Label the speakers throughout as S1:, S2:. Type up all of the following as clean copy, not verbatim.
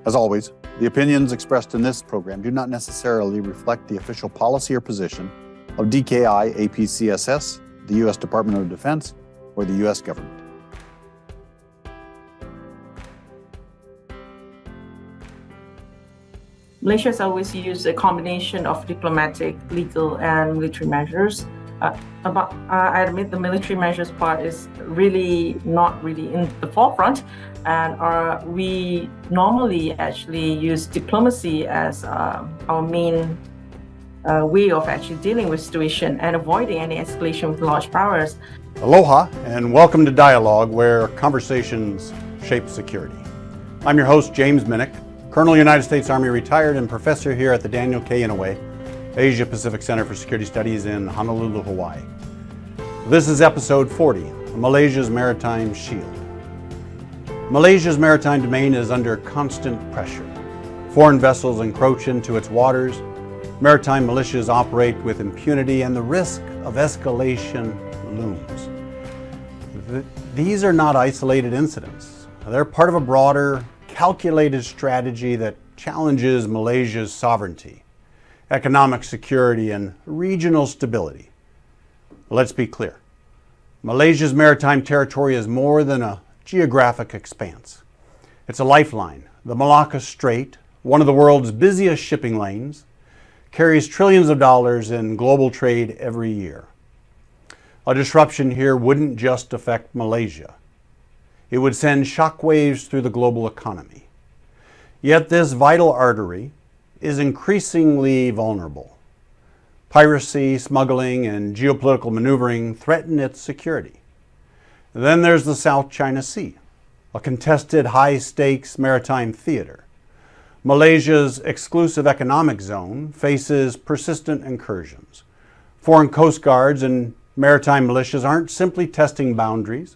S1: As always, the opinions expressed in this program do not necessarily reflect the official policy or position of DKI APCSS, the U.S. Department of Defense, or the U.S. government.
S2: Malaysia has always used a combination of diplomatic, legal, and military measures. I admit the military measures part is not really in the forefront, and we normally actually use diplomacy as our main way of actually dealing with situation and avoiding any escalation with large powers.
S3: Aloha and welcome to Dialogue, where conversations shape security. I'm your host, James Minnick, Colonel United States Army retired and professor here at the Daniel K. Inouye Asia Pacific Center for Security Studies in Honolulu, Hawaii. This is episode 40, Malaysia's Maritime Shield. Malaysia's maritime domain is under constant pressure. Foreign vessels encroach into its waters, maritime militias operate with impunity, and the risk of escalation looms. These are not isolated incidents. They're part of a broader, calculated strategy that challenges Malaysia's sovereignty, economic security, and regional stability. Let's be clear. Malaysia's maritime territory is more than a geographic expanse. It's a lifeline. The Malacca Strait, one of the world's busiest shipping lanes, carries trillions of dollars in global trade every year. A disruption here wouldn't just affect Malaysia. It would send shockwaves through the global economy. Yet this vital artery is increasingly vulnerable. Piracy, smuggling, and geopolitical maneuvering threaten its security. Then there's the South China Sea, a contested high-stakes maritime theater. Malaysia's exclusive economic zone faces persistent incursions. Foreign coast guards and maritime militias aren't simply testing boundaries.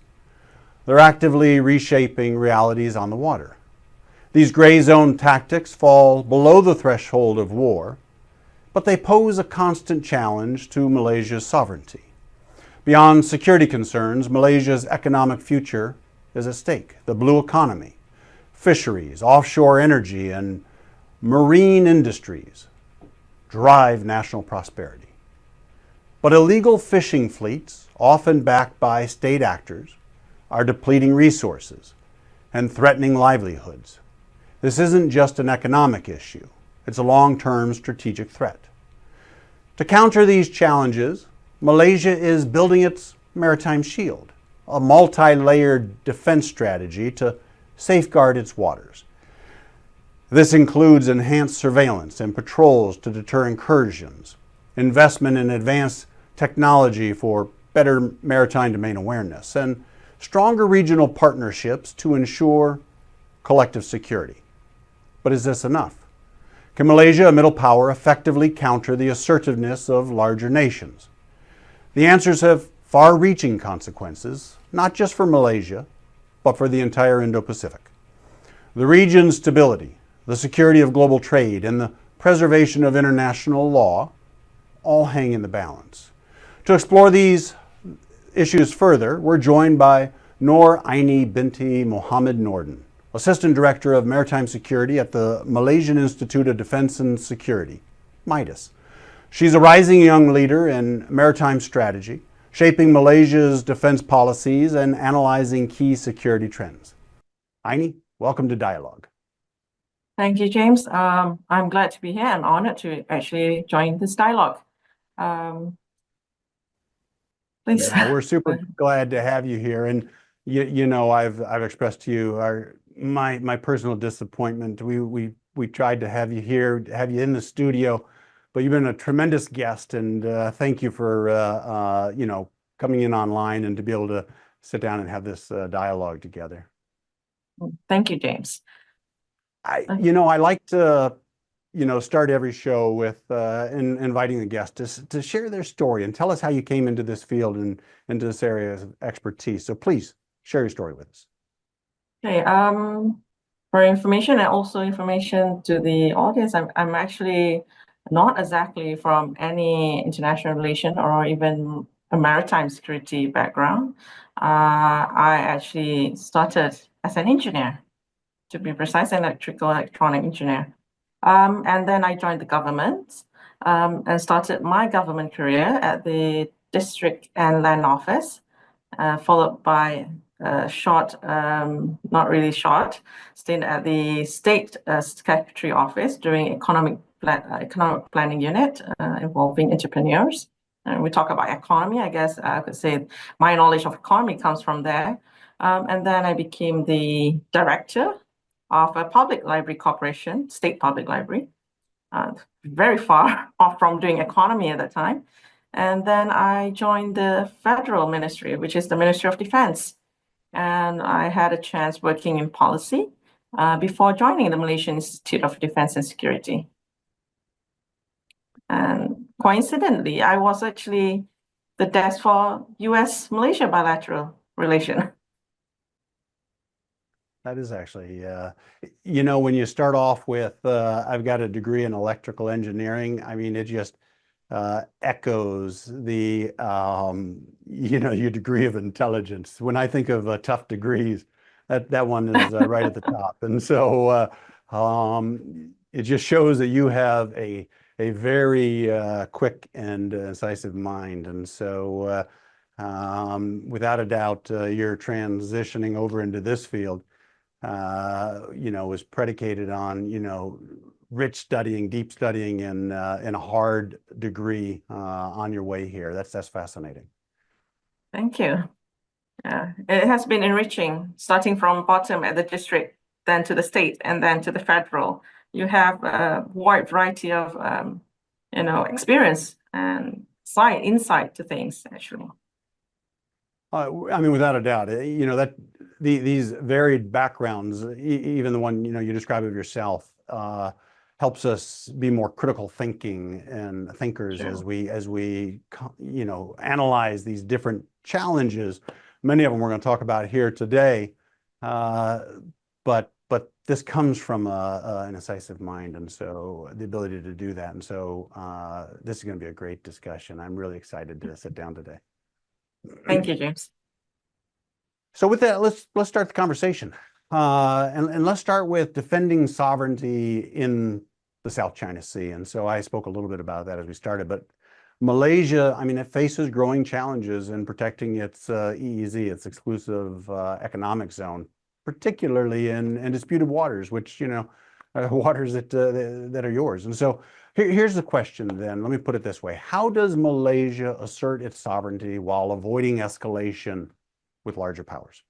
S3: They're actively reshaping realities on the water. These gray zone tactics fall below the threshold of war, but they pose a constant challenge to Malaysia's sovereignty. Beyond security concerns, Malaysia's economic future is at stake. The blue economy, fisheries, offshore energy, and marine industries drive national prosperity. But illegal fishing fleets, often backed by state actors, are depleting resources and threatening livelihoods. This isn't just an economic issue. It's a long-term strategic threat. To counter these challenges, Malaysia is building its maritime shield, a multi-layered defense strategy to safeguard its waters. This includes enhanced surveillance and patrols to deter incursions, investment in advanced technology for better maritime domain awareness, and stronger regional partnerships to ensure collective security. But is this enough? Can Malaysia, a middle power, effectively counter the assertiveness of larger nations? The answers have far-reaching consequences, not just for Malaysia, but for the entire Indo-Pacific. The region's stability, the security of global trade, and the preservation of international law all hang in the balance. To explore these issues further, we're joined by Aini binti Mohd Nordin, Assistant Director of Maritime Security at the Malaysian Institute of Defense and Security, MiDAS. She's a rising young leader in maritime strategy, shaping Malaysia's defense policies and analyzing key security trends. Aini, welcome to Dialogue.
S2: Thank you, James. I'm glad to be here and honored to actually join this dialogue. Please.
S3: Yeah, we're super glad to have you here. And you know, I've expressed to you my personal disappointment. We tried to have you here, have you in the studio, but you've been a tremendous guest, and thank you for coming in online and to be able to sit down and have this dialogue together.
S2: Thank you, James.
S3: I like to start every show with inviting the guest to share their story and tell us how you came into this field and into this area of expertise. So please share your story with us.
S2: Okay. For information and also information to the audience, I'm actually not exactly from any international relation or even a maritime security background. I actually started as an engineer to be precise, an electronic engineer. And then I joined the government and started my government career at the District and Land Office, followed by a short, not really short, stint at the State Secretary Office during economic planning unit involving entrepreneurs. And we talk about economy, I guess I could say my knowledge of economy comes from there. And then I became the director of a public library corporation, state public library, very far off from doing economy at that time. And then I joined the federal ministry, which is the Ministry of Defense. And I had a chance working in policy before joining the Malaysian Institute of Defense and Security. And coincidentally, I was actually the desk for US-Malaysia bilateral relation.
S3: That is actually, when you start off with, I've got a degree in electrical engineering, I mean, it just echoes the, your degree of intelligence. When I think of tough degrees, that one is right at the top. And so it just shows that you have a very quick and incisive mind. And so without a doubt, you're transitioning over into this field, was predicated on, rich studying, deep studying, and a hard degree on your way here. That's fascinating.
S2: Thank you. It has been enriching, starting from bottom at the district, then to the state, and then to the federal. You have a wide variety of, experience and insight to things, actually.
S3: I mean, without a doubt, that these varied backgrounds, even the one you describe of yourself, helps us be more critical thinking and thinkers. Sure. as we analyze these different challenges. Many of them we're going to talk about here today, but this comes from an incisive mind, and so the ability to do that. And so this is going to be a great discussion. I'm really excited to sit down today.
S2: Thank you, James.
S3: So with that, let's start the conversation. And let's start with defending sovereignty in the South China Sea. And so I spoke a little bit about that as we started, but Malaysia, I mean, it faces growing challenges in protecting its EEZ, its exclusive economic zone, particularly in disputed waters, which, waters that are yours. And so here's the question then, let me put it this way. How does Malaysia assert its sovereignty while avoiding escalation with larger powers?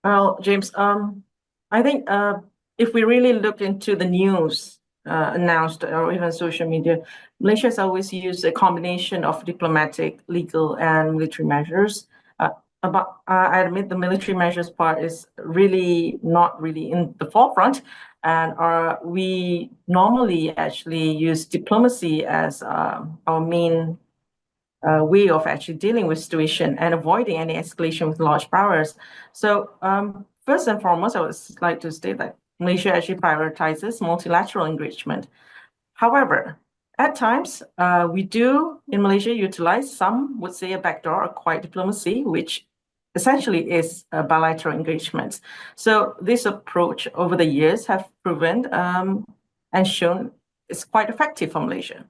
S2: Well, James, I think if we really look into the news announced or even social media, Malaysia has always used a combination of diplomatic, legal, and military measures. I admit the military measures part is really not really in the forefront, and we normally actually use diplomacy as our main way of actually dealing with situation and avoiding any escalation with large powers. So first and foremost, I would like to state that Malaysia actually prioritizes multilateral engagement. However, at times, we do in Malaysia utilize, some would say, a backdoor or quiet diplomacy, which essentially is bilateral engagements. So this approach over the years have proven and shown is quite effective for Malaysia.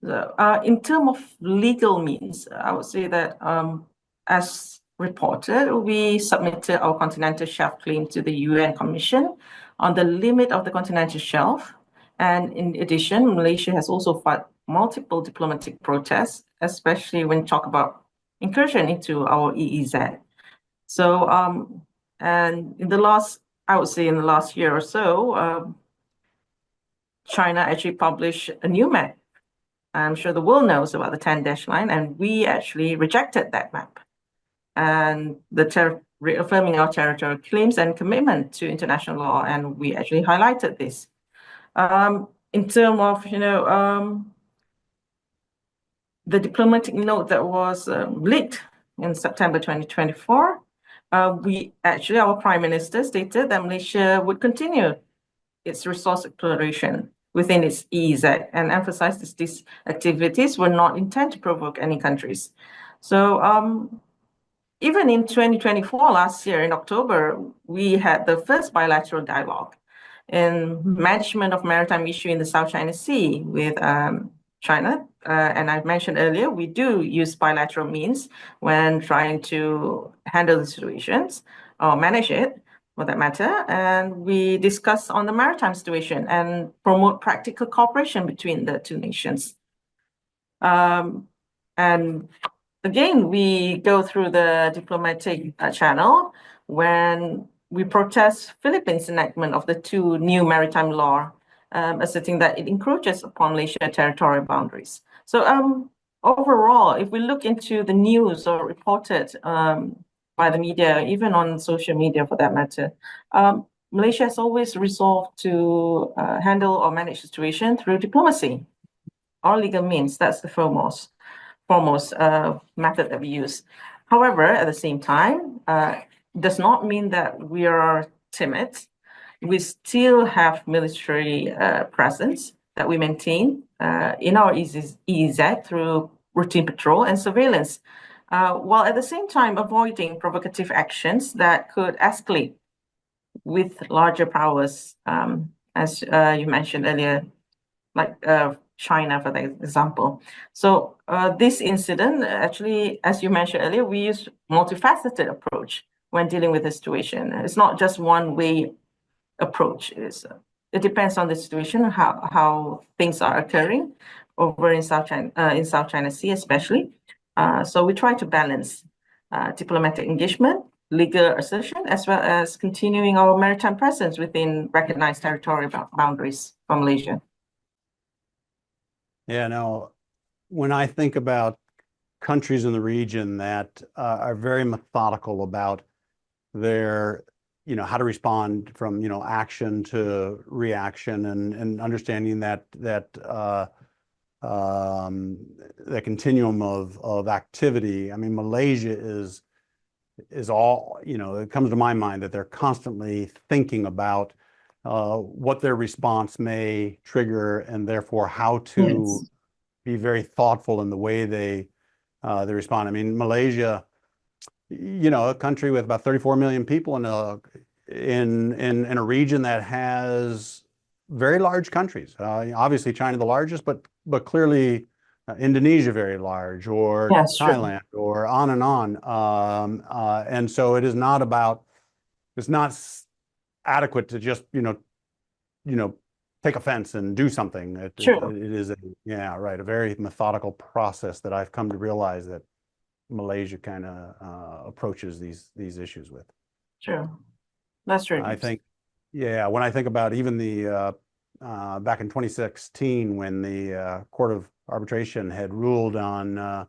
S2: So, in terms of legal means, I would say that as reported, we submitted our continental shelf claim to the UN Commission on the limit of the continental shelf. And in addition, Malaysia has also filed multiple diplomatic protests, especially when you talk about incursion into our EEZ. So, and in the last year or so, China actually published a new map. I'm sure the world knows about the 10-dash line, and we actually rejected that map. And reaffirming our territorial claims and commitment to international law, and we actually highlighted this. In terms of, the diplomatic note that was leaked in September 2024, our Prime Minister stated that Malaysia would continue its resource exploration within its EEZ and emphasized that these activities were not intended to provoke any countries. So even in 2024, last year in October, we had the first bilateral dialogue in management of maritime issue in the South China Sea with China. And I mentioned earlier, we do use bilateral means when trying to handle the situations or manage it, for that matter. And we discuss on the maritime situation and promote practical cooperation between the two nations. And again, we go through the diplomatic channel when we protest Philippines' enactment of the two new maritime law, asserting that it encroaches upon Malaysia territorial boundaries. So overall, if we look into the news or reported by the media, even on social media for that matter, Malaysia has always resolved to handle or manage the situation through diplomacy or legal means. That's the foremost method that we use. However, at the same time, does not mean that we are timid. We still have military presence that we maintain in our EEZ through routine patrol and surveillance, while at the same time avoiding provocative actions that could escalate with larger powers, as you mentioned earlier, like China, for example. So this incident, actually, as you mentioned earlier, we use multifaceted approach when dealing with the situation. It's not just one way approach. It depends on the situation, how things are occurring over in South China Sea, especially. So we try to balance diplomatic engagement, legal assertion, as well as continuing our maritime presence within recognized territorial boundaries for Malaysia.
S3: Yeah, no, when I think about countries in the region that are very methodical about their, how to respond from, action to reaction, and understanding that continuum of activity. I mean, Malaysia is all, it comes to my mind that they're constantly thinking about what their response may trigger, and therefore how to be very thoughtful in the way they respond. I mean, Malaysia, a country with about 34 million people in a region that has very large countries. Obviously, China the largest, but clearly Indonesia very large, or Thailand, or on and on. And so it is not about. It's not adequate to just take offense and do something. It is a very methodical process that I've come to realize that Malaysia kind of approaches these issues with.
S2: Sure, that's true.
S3: I think, when I think about even the back in 2016, when the Court of Arbitration had ruled on the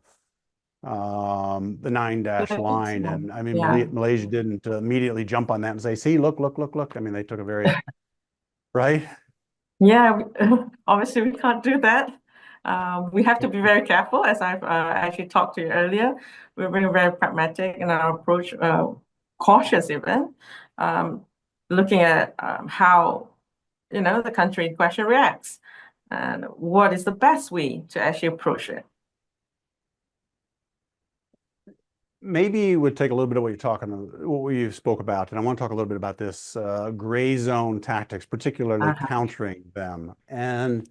S3: 9-dash line, and I mean, Malaysia didn't immediately jump on that and say, "See, look." I mean, they took a very right.
S2: Yeah, obviously we can't do that. We have to be very careful, as I've actually talked to you earlier. We're being very pragmatic in our approach, cautious even, looking at how the country in question reacts, and what is the best way to actually approach it.
S3: Maybe we'd take a little bit of what you spoke about, and I want to talk a little bit about this gray zone tactics, particularly countering them. And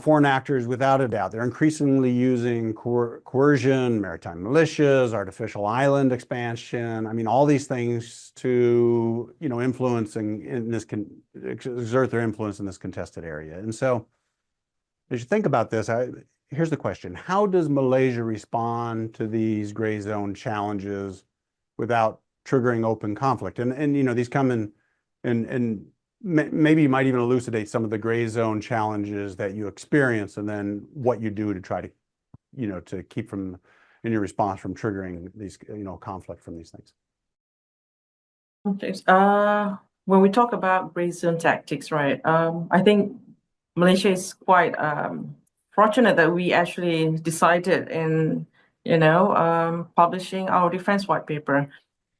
S3: foreign actors, without a doubt, they're increasingly using coercion, maritime militias, artificial island expansion. I mean, all these things to influence exert their influence in this contested area. And so, as you think about this, here's the question: how does Malaysia respond to these gray zone challenges without triggering open conflict? And these come in, and maybe you might even elucidate some of the gray zone challenges that you experience, and then what you do to try to, to keep in your response from triggering these, conflict from these things.
S2: Okay. When we talk about gray zone tactics, right? I think Malaysia is quite fortunate that we actually decided in, publishing our defense white paper.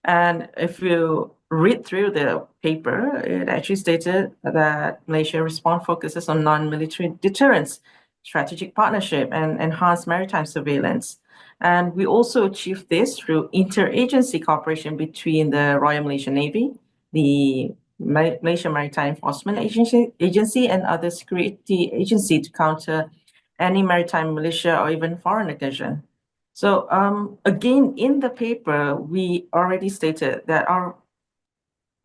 S2: And if you read through the paper, it actually stated that Malaysia response focuses on non-military deterrence, strategic partnership, and enhanced maritime surveillance. And we also achieved this through interagency cooperation between the Royal Malaysian Navy, the Malaysia Maritime Enforcement Agency, and other security agencies to counter any maritime militia or even foreign incursion. So again, in the paper, we already stated that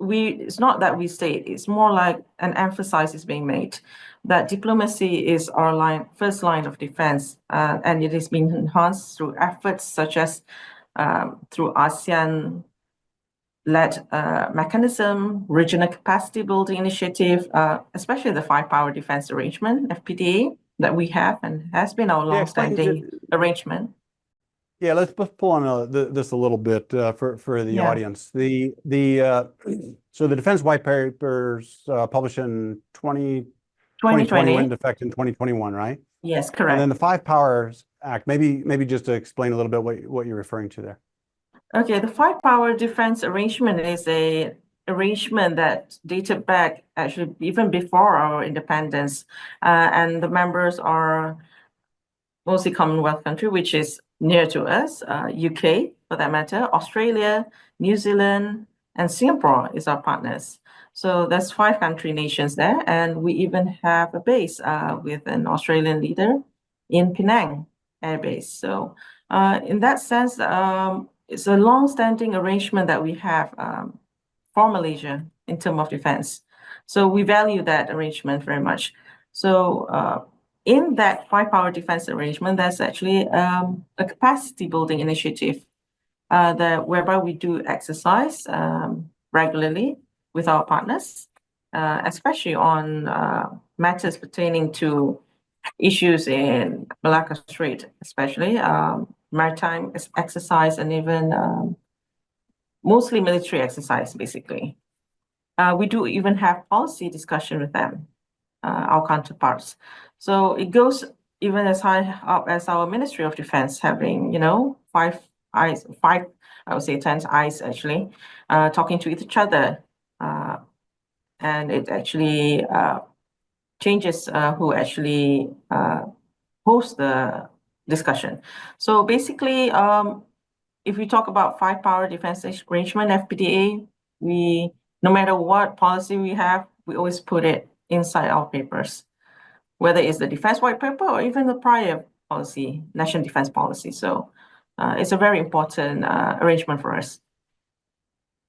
S2: it's not that we state, it's more like an emphasis is being made that diplomacy is our first line of defense, and it is being enhanced through efforts such as through ASEAN led mechanism, regional capacity building initiative, especially the Five Power Defense Arrangement, FPDA, that we have and has been our long-standing arrangement.
S3: Yeah, let's pull on this a little bit for the audience. So the Defense White Papers published in 2020 went into effect in 2021, right?
S2: Yes, correct.
S3: And then the Five Powers Act, maybe just to explain a little bit what you're referring to there.
S2: Okay, the Five Power Defense Arrangement is a arrangement that dated back actually even before our independence, and the members are mostly Commonwealth country, which is near to us, UK for that matter, Australia, New Zealand, and Singapore is our partners. So there's 5 country nations there, and we even have a base with an Australian leader in Penang Air Base. So in that sense, it's a long-standing arrangement that we have for Malaysia in terms of defense. So we value that arrangement very much. So in that Five Power Defense Arrangement, there's actually a capacity building initiative whereby we do exercise regularly with our partners, especially on matters pertaining to issues in Malacca Strait, especially maritime exercise and even mostly military exercise, basically. We do even have policy discussion with them, our counterparts. So it goes even as high up as our Ministry of Defense having, 5 eyes, 5, I would say 10 eyes actually, talking to each other. And it actually changes who actually hosts the discussion. So basically, if we talk about Five Power Defense Arrangement, FPDA, no matter what policy we have, we always put it inside our papers, whether it's the Defense White Paper or even the prior policy, National Defense Policy. So it's a very important arrangement for us.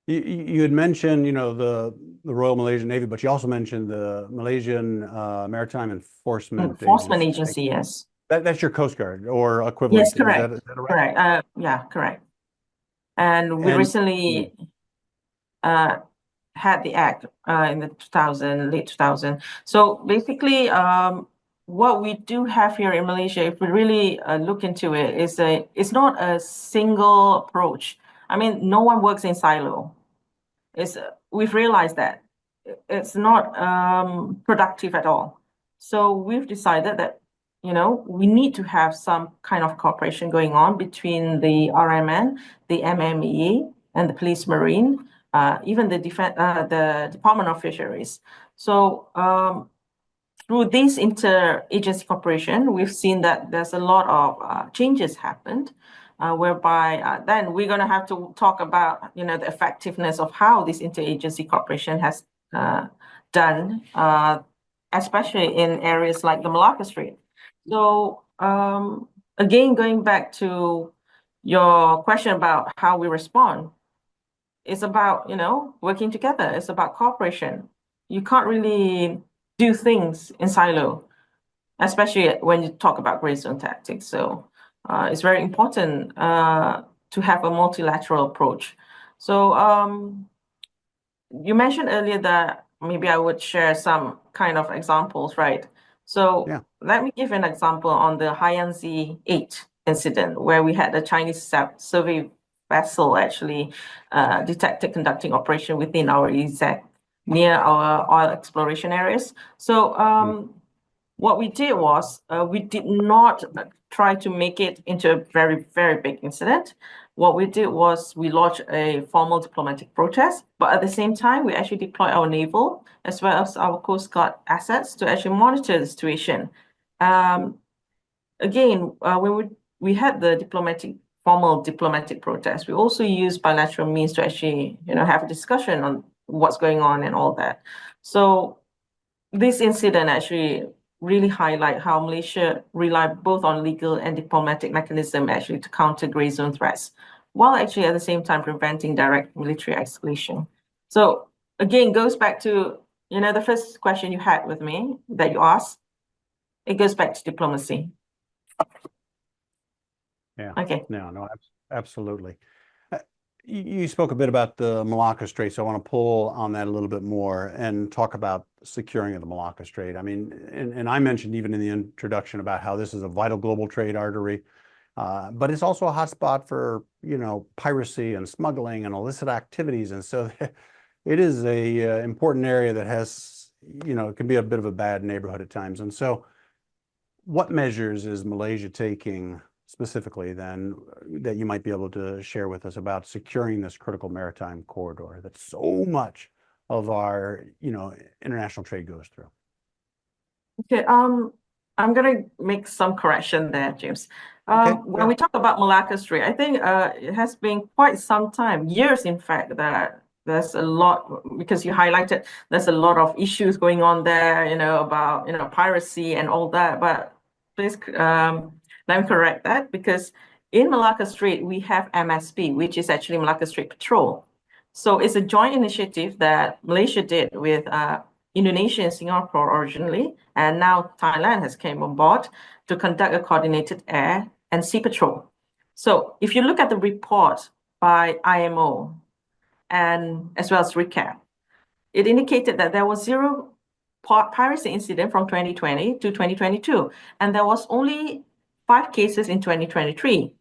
S3: You had mentioned, the Royal Malaysian Navy, but you also mentioned the Malaysian Maritime Enforcement
S2: Agency, yes.
S3: That's your Coast Guard or equivalent.
S2: Yes, correct.
S3: Is that right?
S2: Correct. Yeah, correct. And we recently had the act in the late 2000. So basically, what we do have here in Malaysia, if we really look into it, it's not a single approach. I mean, no one works in silo. We've realized that it's not productive at all. So we've decided that, we need to have some kind of cooperation going on between the RMN, the MMEA, and the Police Marine, even the Department of Fisheries. So through this interagency cooperation, we've seen that there's a lot of changes happened, whereby then we're going to have to talk about, the effectiveness of how this interagency cooperation has done, especially in areas like the Malacca Strait. So again, going back to your question about how we respond, it's about, working together. It's about cooperation. You can't really do things in silo, especially when you talk about gray zone tactics. So it's very important to have a multilateral approach. So you mentioned earlier that maybe I would share some kind of examples, right? So let me give an example on the Haiyanzi 8 incident, where we had a Chinese survey vessel actually detected conducting operation within our EEZ near our oil exploration areas. So what we did was we did not try to make it into a very, very big incident. What we did was we launched a formal diplomatic protest, but at the same time, we actually deployed our naval as well as our Coast Guard assets to actually monitor the situation. Again, when we had the formal diplomatic protest, we also used bilateral means to actually, have a discussion on what's going on and all that. So this incident actually really highlight how Malaysia rely both on legal and diplomatic mechanism actually to counter gray zone threats, while actually at the same time preventing direct military escalation. So again, goes back to, the first question you had with me that you asked, it goes back to diplomacy.
S3: Yeah.
S2: Okay.
S3: No, absolutely. You spoke a bit about the Malacca Strait, so I want to pull on that a little bit more and talk about securing of the Malacca Strait. I mean, and I mentioned even in the introduction about how this is a vital global trade artery, but it's also a hotspot for, piracy and smuggling and illicit activities. And so it is a important area that has, it can be a bit of a bad neighborhood at times. And so what measures is Malaysia taking specifically then that you might be able to share with us about securing this critical maritime corridor that so much of our international trade goes through?
S2: Okay, I'm gonna make some correction there, James. When we talk about Malacca Strait, I think it has been quite some time, years in fact, that there's a lot, because you highlighted there's a lot of issues going on there, about piracy and all that. But please let me correct that, because in Malacca Strait, we have MSP, which is actually Malacca Strait Patrol. So it's a joint initiative that Malaysia did with Indonesia and Singapore originally, and now Thailand has came on board to conduct a coordinated air and sea patrol. So if you look at the report by IMO, and as well as RECAP, it indicated that there was 0 piracy incident from 2020 to 2022, and there was only 5 cases in 2023.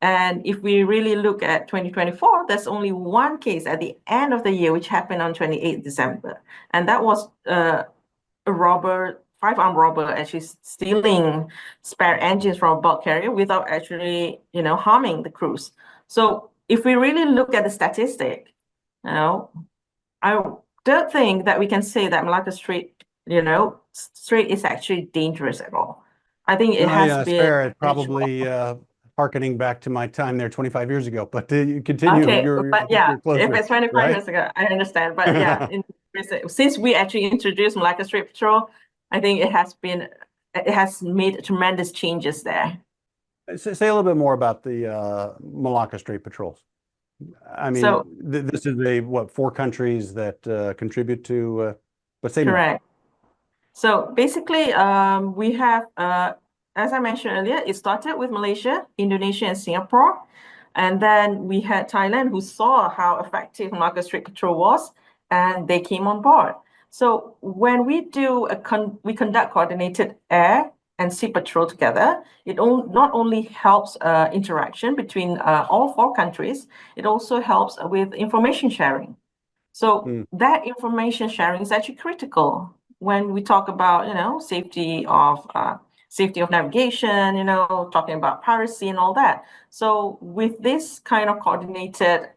S2: And if we really look at 2024, there's only 1 case at the end of the year, which happened on 28th December. And that was a robber, 5-armed robber, actually stealing spare engines from a bulk carrier without actually, harming the crews. So if we really look at the statistic, I don't think that we can say that Malacca Strait, Strait is actually dangerous at all. I think it has been
S3: fair. It's probably harkening back to my time there 25 years ago, but you continue.
S2: Okay,
S3: you're closer,
S2: if it's 25
S3: right?
S2: years ago, I understand. But yeah, since we actually introduced Malacca Strait Patrol, I think it has made tremendous changes there.
S3: Say a little bit more about the Malacca Strait patrols. I mean,
S2: So,
S3: this is 4 countries that contribute to, but say
S2: correct. So basically, we have, as I mentioned earlier, it started with Malaysia, Indonesia, and Singapore. And then we had Thailand, who saw how effective Malacca Strait Patrol was, and they came on board. So when we do we conduct coordinated air and sea patrol together, it not only helps interaction between all 4 countries, it also helps with information sharing. So that information sharing is actually critical when we talk about, safety of navigation, talking about piracy and all that. So with this kind of coordinated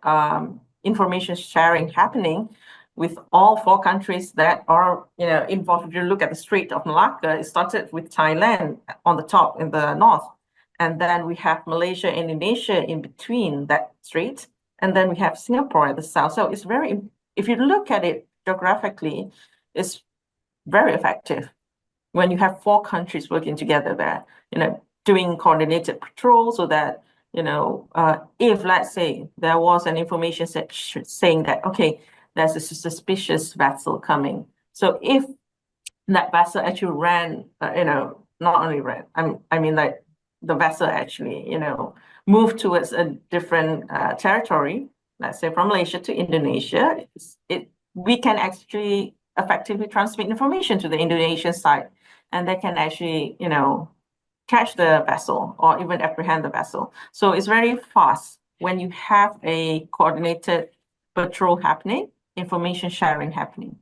S2: information sharing happening with all 4 countries that are, involved, if you look at the Strait of Malacca, it started with Thailand on the top in the north. And then we have Malaysia and Indonesia in between that strait. And then we have Singapore at the south. So it's if you look at it geographically, it's very effective when you have 4 countries working together there, doing coordinated patrol, so that, if let's say there was an information saying that, okay, there's a suspicious vessel coming. So if that vessel actually ran, not only ran, I mean like the vessel actually, moved towards a different territory, let's say from Malaysia to Indonesia, we can actually effectively transmit information to the Indonesian side, and they can actually, catch the vessel or even apprehend the vessel. So it's very fast when you have a coordinated patrol happening, information sharing happening.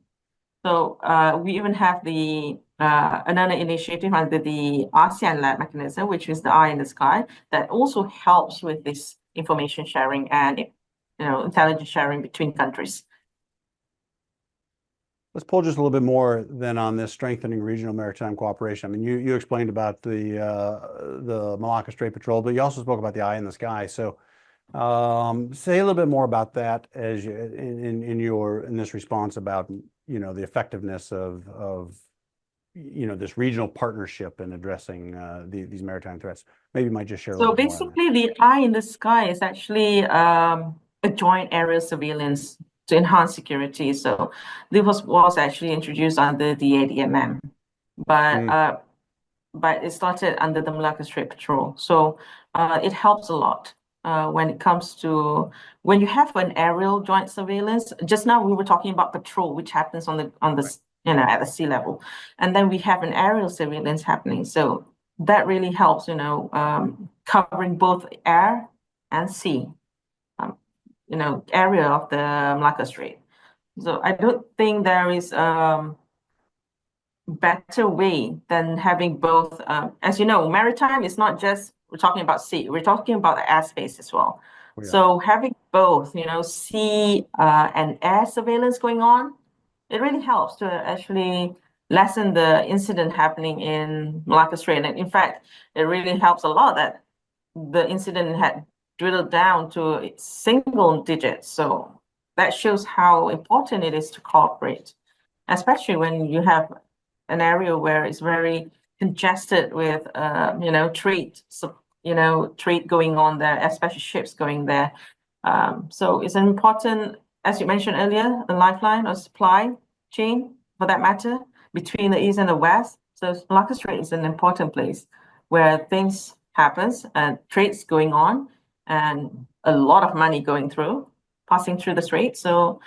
S2: So we even have the another initiative under the ASEAN-led mechanism, which is the Eye in the Sky, that also helps with this information sharing and intelligence sharing between countries.
S3: Let's pull just a little bit more then on this strengthening regional maritime cooperation. I mean, you explained about the Malacca Strait Patrol, but you also spoke about the eye in the sky. So say a little bit more about that as you, in this response about the effectiveness of this regional partnership in addressing these maritime threats. Maybe you might just share a little
S2: So
S3: bit more on that.
S2: basically, the eye in the sky is actually a joint aerial surveillance to enhance security. So this was actually introduced under the ADMM, but it started under the Malacca Strait Patrol. So it helps a lot when it comes to when you have an aerial joint surveillance. Just now we were talking about patrol, which happens on the at the sea level, and then we have an aerial surveillance happening. So that really helps, covering both air and sea, area of the Malacca Strait. So I don't think there is better way than having both. As you know, maritime is not just we're talking about sea, we're talking about the airspace as well. Oh, yeah. So having both, sea and air surveillance going on, it really helps to actually lessen the incident happening in Malacca Strait. And in fact, it really helps a lot that the incident had drilled down to single digits. So that shows how important it is to cooperate, especially when you have an area where it's very congested with, trade, trade going on there, especially ships going there. So it's an important, as you mentioned earlier, a lifeline or supply chain, for that matter, between the East and the West. So Malacca Strait is an important place where things happens and trades going on and a lot of money passing through the strait. So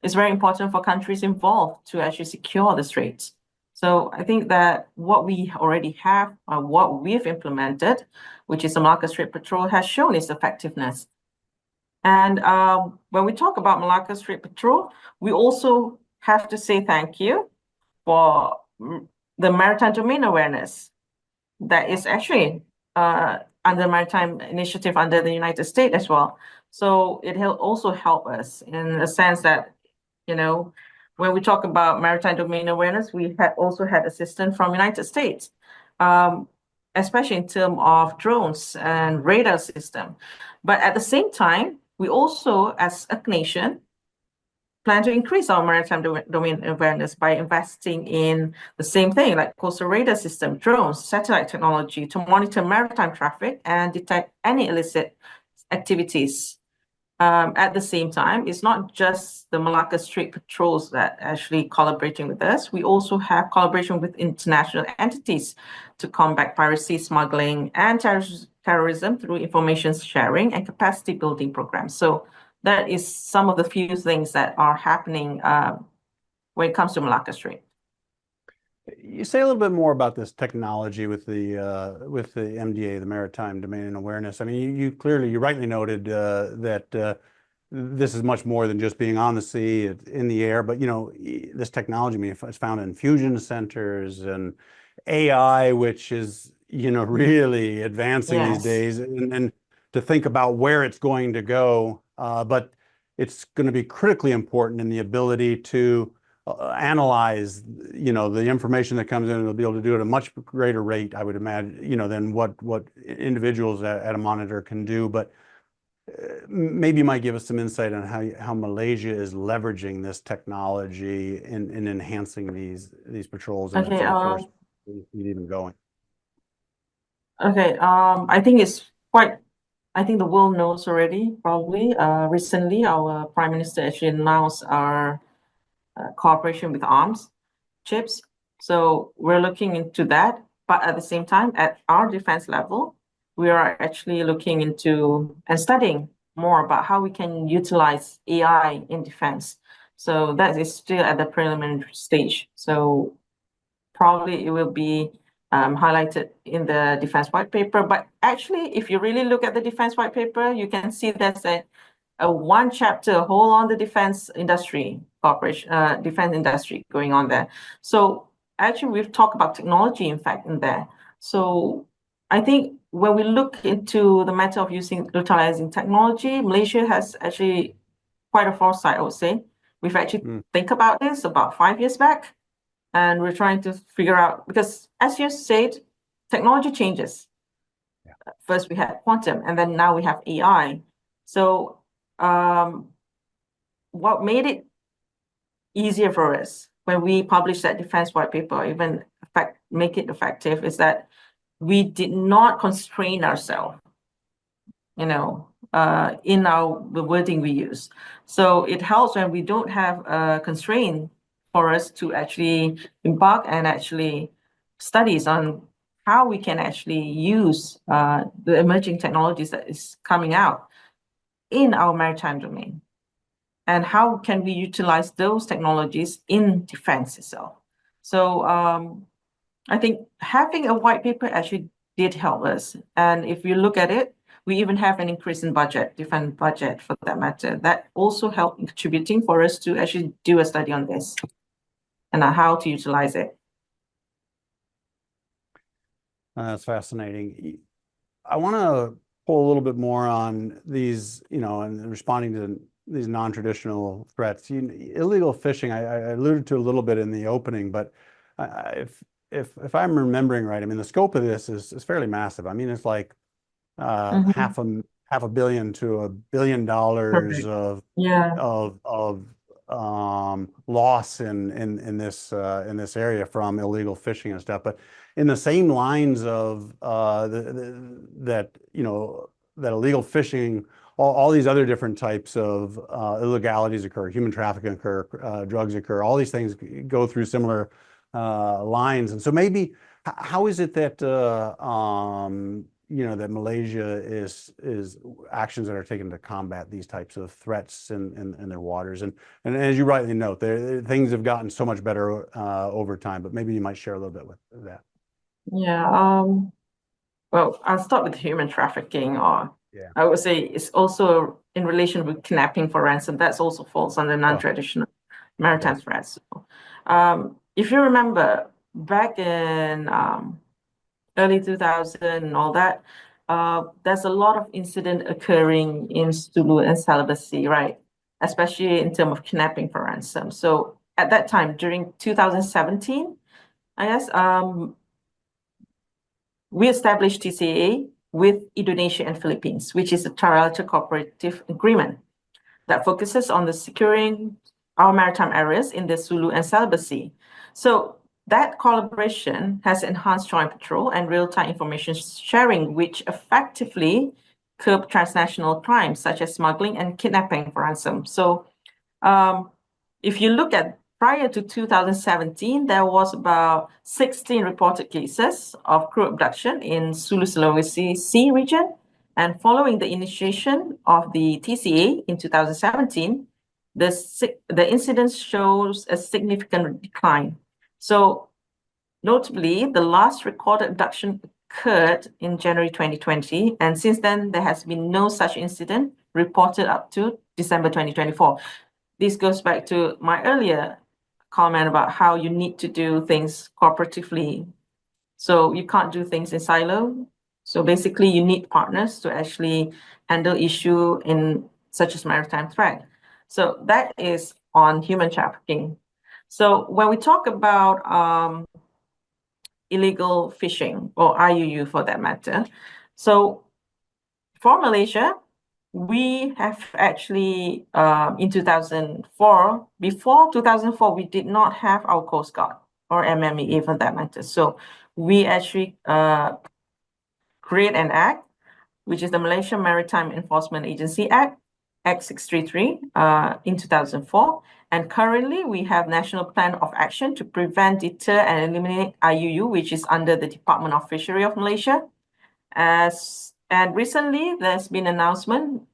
S2: it's very important for countries involved to actually secure the straits. So I think that what we already have, what we've implemented, which is the Malacca Strait Patrol, has shown its effectiveness. And when we talk about Malacca Strait Patrol, we also have to say thank you for the maritime domain awareness that is actually under maritime initiative under the United States as well. So it will also help us in the sense that, when we talk about maritime domain awareness, we also had assistance from United States, especially in terms of drones and radar system. But at the same time, we also, as a nation, plan to increase our maritime domain awareness by investing in the same thing, like coastal radar system, drones, satellite technology to monitor maritime traffic and detect any illicit activities. At the same time, it's not just the Malacca Strait patrols that actually collaborating with us. We also have collaboration with international entities to combat piracy, smuggling, and terrorism through information sharing and capacity building programs. So that is some of the few things that are happening when it comes to Malacca Strait.
S3: You say a little bit more about this technology with the MDA, the Maritime Domain Awareness. I mean, you rightly noted that this is much more than just being on the sea, in the air. But this technology, I mean, it's found in fusion centers and AI, which is really advancing these days, and to think about where it's going to go. But it's going to be critically important in the ability to analyze, the information that comes in, and they'll be able to do it at a much greater rate, I would imagine, than what individuals at a monitor can do. But maybe you might give us some insight on how Malaysia is leveraging this technology in enhancing these patrols and enforcement, even going.
S2: Okay, I think it's quite. I think the world knows already. Probably recently, our Prime Minister actually announced our cooperation with arms chips. So we're looking into that. But at the same time, at our defense level, we are actually looking into and studying more about how we can utilize AI in defense. So that is still at the preliminary stage. So probably it will be highlighted in the defense white paper. But actually, if you really look at the defense white paper, you can see there's a one chapter whole on the defense industry defense industry going on there. So actually, we've talked about technology, in fact, in there. So I think when we look into the matter of utilizing technology, Malaysia has actually quite a foresight, I would say, We've actually think about this about 5 years back, and we're trying to figure out, because as you said, technology changes.
S3: Yeah.
S2: First we had quantum, and then now we have AI. So what made it easier for us when we published that defense white paper, even make it effective, is that we did not constrain ourselves, in the wording we use. So it helps when we don't have a constraint for us to actually embark and actually studies on how we can actually use the emerging technologies that is coming out in our maritime domain. And how can we utilize those technologies in defense itself? So I think having a white paper actually did help us. And if you look at it, we even have an increase in budget, defense budget for that matter. That also helped in contributing for us to actually do a study on this and how to utilize it.
S3: That's fascinating. I want to pull a little bit more on these, and responding to these non-traditional threats. Illegal fishing, I alluded to a little bit in the opening, but if I'm remembering right, I mean, the scope of this is fairly massive. I mean, it's like half a billion to $1 billion of loss in this area from illegal fishing and stuff. But in the same lines of that illegal fishing, all these other different types of illegalities occur, human trafficking occur, drugs occur, all these things go through similar lines. And so maybe how is it that that Malaysia is actions that are taken to combat these types of threats in their waters? And as you rightly note, things have gotten so much better over time, but maybe you might share a little bit with that.
S2: Yeah. Well, I'll start with human trafficking, or I would say it's also in relation with kidnapping for ransom. That's also falls under non-traditional maritime threats. If you remember back in early 2000 and all that, there's a lot of incident occurring in Sulu and Celebes Sea, right? Especially in terms of kidnapping for ransom. So at that time, during 2017, I guess, we established TCA with Indonesia and Philippines, which is a trilateral cooperative agreement that focuses on the securing our maritime areas in the Sulu and Celebes Sea. So that collaboration has enhanced joint patrol and real-time information sharing, which effectively curb transnational crimes such as smuggling and kidnapping for ransom. So if you look at prior to 2017, there was about 16 reported cases of crew abduction in Sulu-Sulawesi Sea region. And following the initiation of the TCA in 2017, the incidence shows a significant decline. So notably, the last recorded abduction occurred in January 2020. And since then, there has been no such incident reported up to December 2024. This goes back to my earlier comment about how you need to do things cooperatively. So you can't do things in silo. So basically, you need partners to actually handle issue in such as maritime threat. So that is on human trafficking. So when we talk about illegal fishing, or IUU for that matter, so for Malaysia, we have actually, in 2004, before 2004, we did not have our Coast Guard or MMEA for that matter. So we actually create an act, which is the Malaysia Maritime Enforcement Agency Act, Act 633, in 2004. And currently, we have National Plan of Action to prevent, deter, and eliminate IUU, which is under the Department of Fishery of Malaysia. And recently, there's been an announcement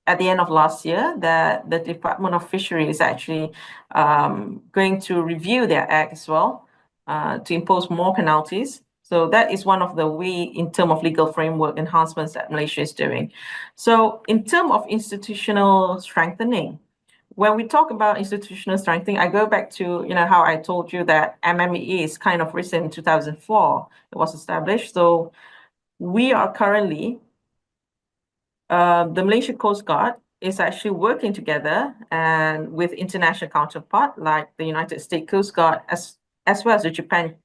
S2: at the end of last year that the Department of Fishery is actually going to review their act as well to impose more penalties. So that is one of the in terms of legal framework enhancements that Malaysia is doing. So in terms of institutional strengthening, when we talk about institutional strengthening, I go back to how I told you that MMEA is kind of recent in 2004. It was established. So we are currently, the Malaysia Coast Guard is actually working together and with international counterpart like the United States Coast Guard as well as the Japan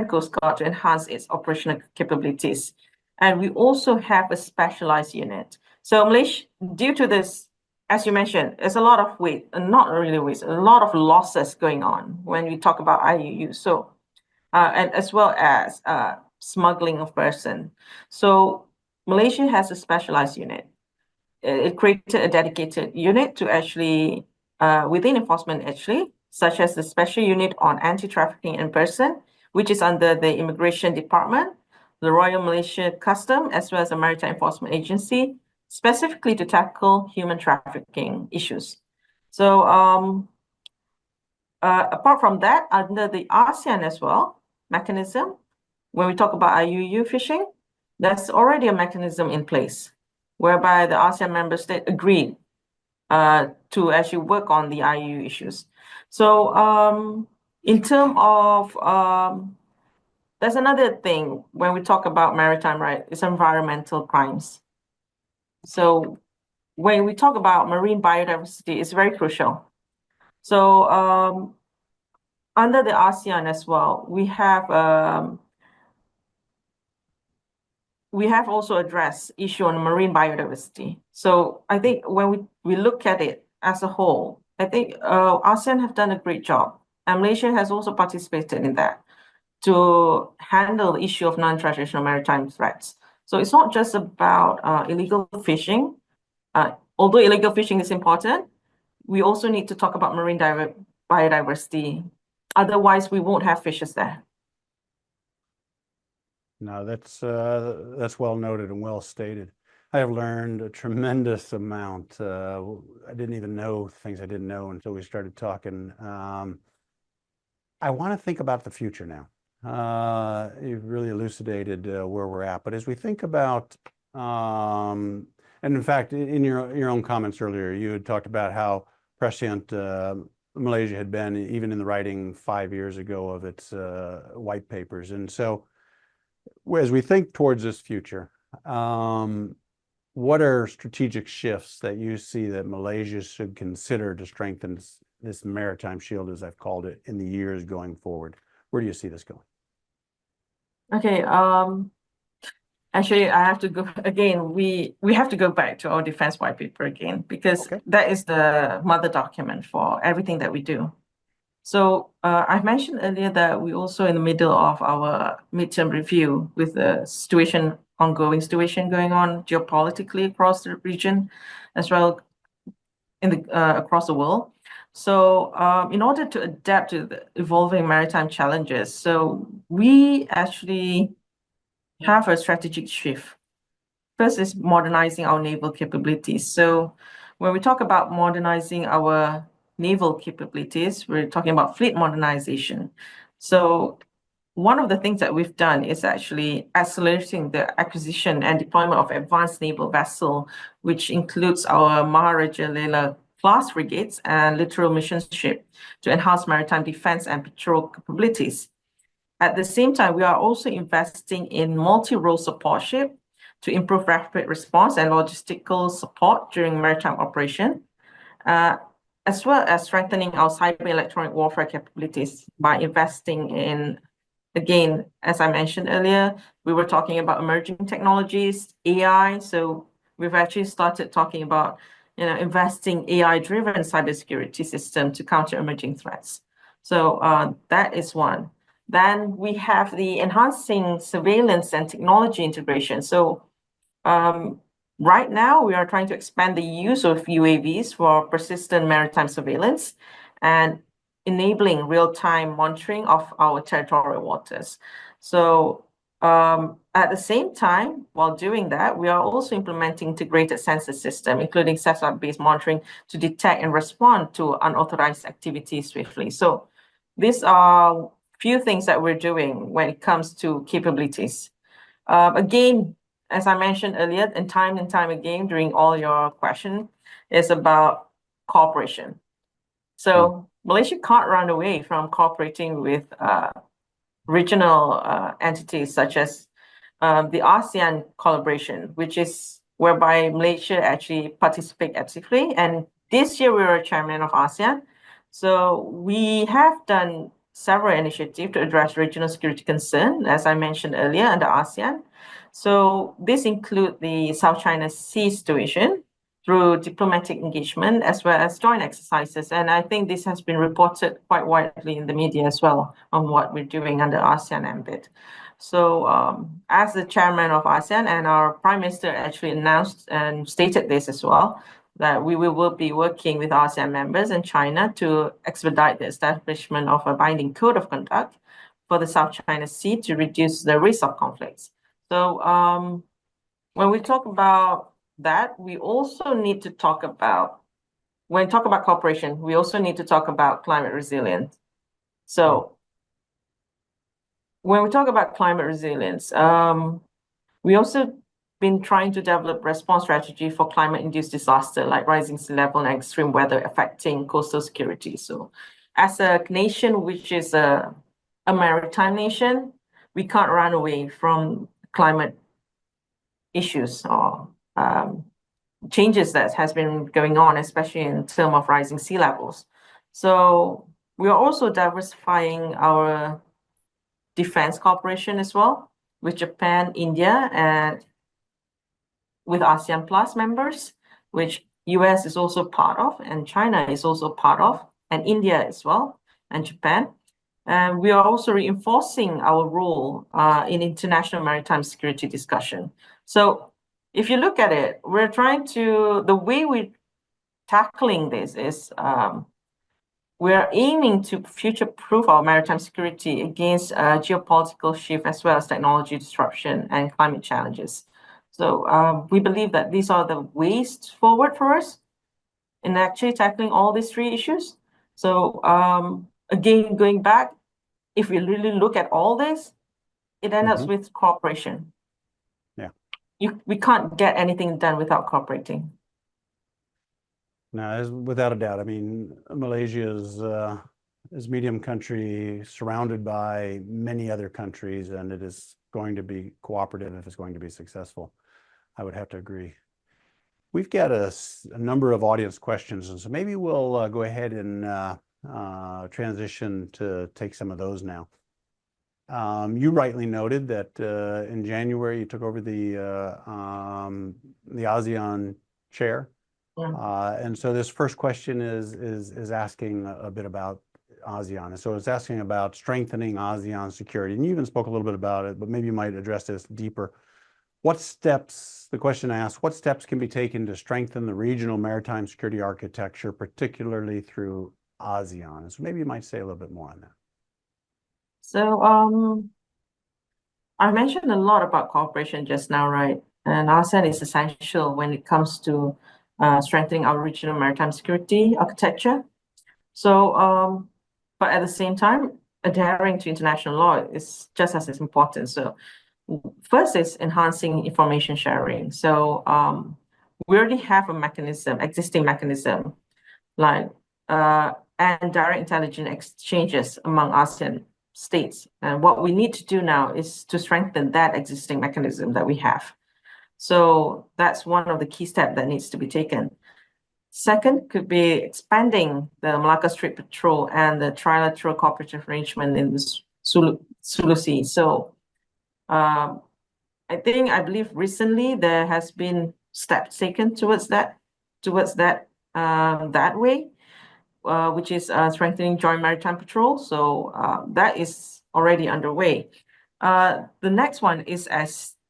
S2: Coast Guard to enhance its operational capabilities. And we also have a specialized unit. So Malaysia, due to this, as you mentioned, there's a lot of waste, not really waste, a lot of losses going on when we talk about IUU. So, and as well as smuggling of person. So Malaysia has a specialized unit. It created a dedicated unit to actually, within enforcement actually, such as the special unit on anti-trafficking in person, which is under the Immigration Department, the Royal Malaysia Custom, as well as the Maritime Enforcement Agency, specifically to tackle human trafficking issues. So apart from that, under the ASEAN as well mechanism, when we talk about IUU fishing, there's already a mechanism in place whereby the ASEAN member state agreed to actually work on the IUU issues. So in terms of, there's another thing when we talk about maritime right, it's environmental crimes. So when we talk about marine biodiversity, it's very crucial. So under the ASEAN as well, we have also addressed issue on marine biodiversity. So I think when we look at it as a whole, I think ASEAN have done a great job, and Malaysia has also participated in that to handle the issue of non-traditional maritime threats. So it's not just about illegal fishing. Although illegal fishing is important, we also need to talk about marine biodiversity. Otherwise, we won't have fishes there.
S3: No, that's well noted and well stated. I have learned a tremendous amount. I didn't even know things I didn't know until we started talking. I want to think about the future now. You've really elucidated where we're at. But as we think about, and in fact, in your own comments earlier, you had talked about how prescient Malaysia had been, even in the writing 5 years ago of its white papers. And so, as we think towards this future, what are strategic shifts that you see that Malaysia should consider to strengthen this maritime shield, as I've called it, in the years going forward? Where do you see this going?
S2: Okay. Actually, I have to go again. We have to go back to our defense white paper again, because that is the mother document for everything that we do. So I mentioned earlier that we're also in the middle of our midterm review with the ongoing situation going on geopolitically across the region, as well across the world. So in order to adapt to the evolving maritime challenges, so we actually have a strategic shift. First is modernizing our naval capabilities. So when we talk about modernizing our naval capabilities, we're talking about fleet modernization. So one of the things that we've done is actually accelerating the acquisition and deployment of advanced naval vessel, which includes our Maharaja Lela class frigates and littoral mission ship to enhance maritime defense and patrol capabilities. At the same time, we are also investing in multi-role support ship to improve rapid response and logistical support during maritime operation, as well as strengthening our cyber electronic warfare capabilities by investing in, again, as I mentioned earlier, we were talking about emerging technologies, AI. So we've actually started talking about, investing AI-driven cybersecurity system to counter emerging threats. So that is one. Then we have the enhancing surveillance and technology integration. So right now, we are trying to expand the use of UAVs for persistent maritime surveillance and enabling real-time monitoring of our territorial waters. So at the same time, while doing that, we are also implementing integrated sensor system, including satellite-based monitoring to detect and respond to unauthorized activities swiftly. So these are few things that we're doing when it comes to capabilities. Again, as I mentioned earlier, and time again during all your questions, is about cooperation. So Malaysia can't run away from cooperating with regional entities such as the ASEAN collaboration, which is whereby Malaysia actually participate actively. And this year we were chairman of ASEAN. So we have done several initiatives to address regional security concern, as I mentioned earlier, under ASEAN. So this include the South China Sea situation through diplomatic engagement as well as joint exercises. And I think this has been reported quite widely in the media as well on what we're doing under ASEAN ambit. So as the chairman of ASEAN, and our Prime Minister actually announced and stated this as well, that we will be working with ASEAN members and China to expedite the establishment of a binding code of conduct for the South China Sea to reduce the risk of conflicts. So when we talk about that, we also need to talk about, when we talk about cooperation, we also need to talk about climate resilience. So when we talk about climate resilience, we also been trying to develop response strategy for climate-induced disaster like rising sea level and extreme weather affecting coastal security. So as a nation which is a maritime nation, we can't run away from climate issues or changes that has been going on, especially in terms of rising sea levels. So we are also diversifying our defense cooperation as well with Japan, India, and with ASEAN Plus members, which US is also part of, and China is also part of, and India as well, and Japan. And we are also reinforcing our role in international maritime security discussion. So if you look at it, we're trying to, the way we're tackling this is we're aiming to future-proof our maritime security against geopolitical shift as well as technology disruption and climate challenges. So we believe that these are the ways forward for us in actually tackling all these three issues. So again, going back, if we really look at all this, it ends up with cooperation.
S3: Yeah.
S2: We can't get anything done without cooperating.
S3: No, without a doubt. I mean, Malaysia is medium country surrounded by many other countries, and it is going to be cooperative if it's going to be successful. I would have to agree. We've got a number of audience questions, and so maybe we'll go ahead and transition to take some of those now. You rightly noted that in January you took over the ASEAN chair. And so this first question is asking a bit about ASEAN. And so it's asking about strengthening ASEAN security. And you even spoke a little bit about it, but maybe you might address this deeper. What steps, the question asks, what steps can be taken to strengthen the regional maritime security architecture, particularly through ASEAN? So maybe you might say a little bit more on that.
S2: So I mentioned a lot about cooperation just now, right? And ASEAN is essential when it comes to strengthening our regional maritime security architecture. So, but at the same time, adhering to international law is just as important. So first is enhancing information sharing. So we already have a mechanism, existing mechanism, like and direct intelligence exchanges among ASEAN states. And what we need to do now is to strengthen that existing mechanism that we have. So that's one of the key steps that needs to be taken. Second could be expanding the Malacca Strait Patrol and the trilateral cooperative arrangement in the Sulu Sea. So I believe recently there has been steps taken towards that way, which is strengthening joint maritime patrol. So that is already underway. The next one is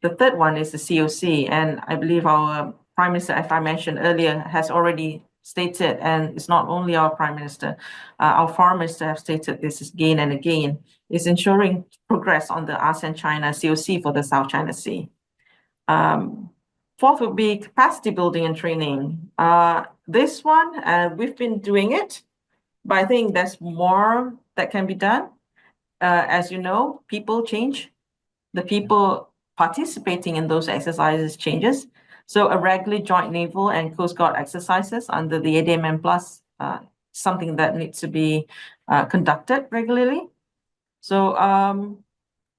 S2: the third one is the COC, and I believe our Prime Minister, as I mentioned earlier, has already stated, and it's not only our Prime Minister, our Foreign Minister have stated this again and again, is ensuring progress on the ASEAN-China COC for the South China Sea. Fourth would be capacity building and training. This one, we've been doing it, but I think there's more that can be done. As you know, people change. The people participating in those exercises changes. So a regular joint naval and Coast Guard exercises under the ADMM Plus, something that needs to be conducted regularly. So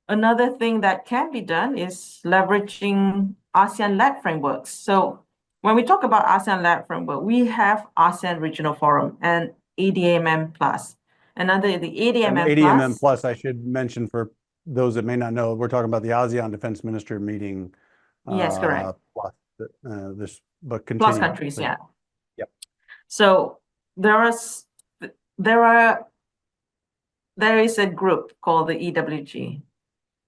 S2: Another thing that can be done is leveraging ASEAN-led frameworks. So when we talk about ASEAN-led framework, we have ASEAN Regional Forum and ADMM Plus. And under the ADMM
S3: ADMM
S2: Plus,
S3: Plus, I should mention for those that may not know, we're talking about the ASEAN Defense Minister meeting.
S2: yes, correct.
S3: Plus, but continue.
S2: Plus countries, yeah.
S3: Yep.
S2: So there is a group called the EWG.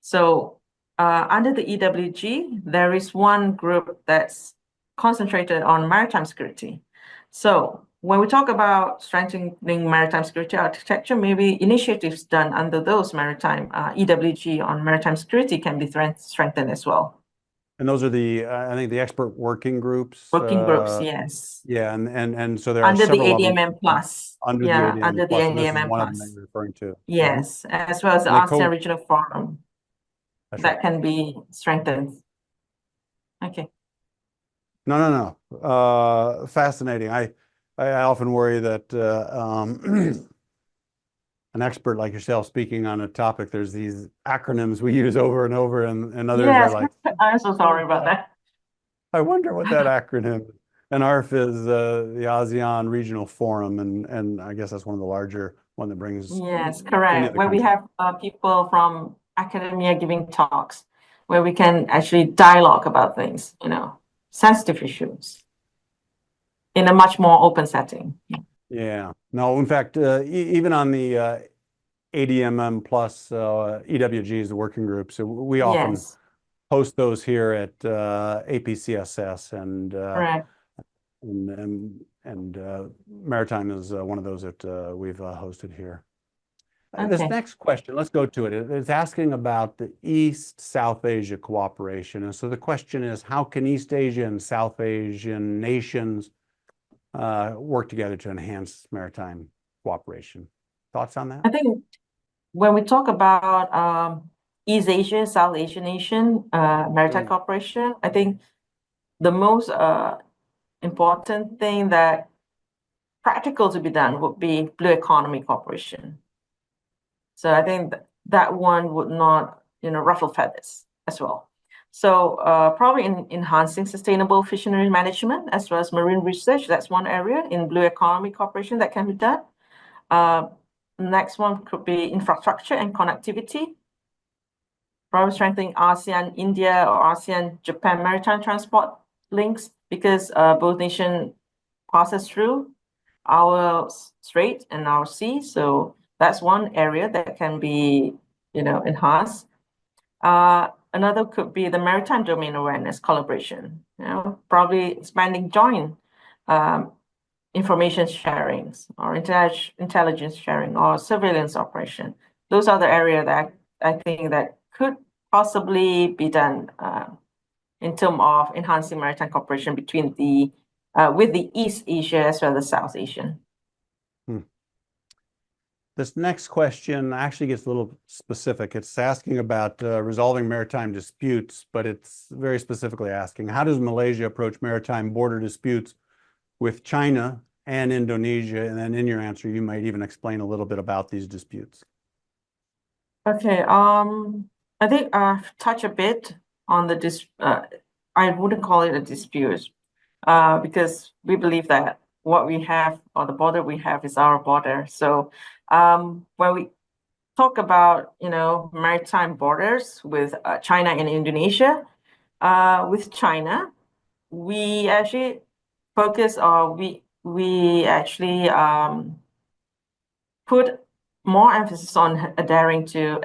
S2: So under the EWG, there is one group that's concentrated on maritime security. So when we talk about strengthening maritime security architecture, maybe initiatives done under those maritime EWG on maritime security can be strengthened as well.
S3: And those are the, I think, the expert working groups.
S2: Working groups, yes.
S3: Yeah, and so there are
S2: Under the
S3: several of them
S2: ADMM Plus.
S3: under
S2: Yeah,
S3: the ADMM
S2: under the
S3: Plus, and this is
S2: ADMM
S3: one of them that
S2: Plus.
S3: you're referring to.
S2: Yes, as well as the
S3: And they
S2: ASEAN Regional Forum
S3: That's
S2: that
S3: right.
S2: can be strengthened. Okay.
S3: No. Fascinating. I often worry that an expert like yourself speaking on a topic, there's these acronyms we use over and over, and others
S2: Yes,
S3: are like,
S2: I'm so sorry about that.
S3: I wonder what that acronym is. And ARF is the ASEAN Regional Forum, and I guess that's one of the larger one that brings
S2: Yes,
S3: many
S2: correct.
S3: of the
S2: Where we
S3: countries.
S2: have people from academia giving talks, where we can actually dialogue about things, sensitive issues in a much more open setting.
S3: Yeah. No, in fact, even on the ADMM plus EWGs, the working groups, we often
S2: Yes,
S3: host those here at APCSS,
S2: correct.
S3: and Maritime is one of those that we've hosted here.
S2: Okay.
S3: This next question, let's go to it. It's asking about the East-South Asia cooperation. And so the question is, how can East Asia and South Asian nations work together to enhance maritime cooperation? Thoughts on that?
S2: I think when we talk about East Asia, South Asian nation maritime cooperation, I think the most important thing that practical to be done would be blue economy cooperation. So I think that one would not, ruffle feathers as well. So probably in enhancing sustainable fishery management as well as marine research, that's one area in blue economy cooperation that can be done. Next one could be infrastructure and connectivity. Probably strengthening ASEAN, India, or ASEAN, Japan maritime transport links, because both nations passes through our strait and our sea. So that's one area that can be, enhanced. Another could be the maritime domain awareness collaboration, probably expanding joint information sharing or intelligence sharing or surveillance operation. Those are the areas that I think that could possibly be done in terms of enhancing maritime cooperation between with the East Asia as well as South Asian.
S3: This next question actually gets a little specific. It's asking about resolving maritime disputes, but it's very specifically asking, how does Malaysia approach maritime border disputes with China and Indonesia? And then in your answer, you might even explain a little bit about these disputes.
S2: Okay, I think I've touched a bit on I wouldn't call it a dispute, because we believe that what we have, or the border we have, is our border. So when we talk about, maritime borders with China and Indonesia, with China, we actually focus, or we actually put more emphasis on adhering to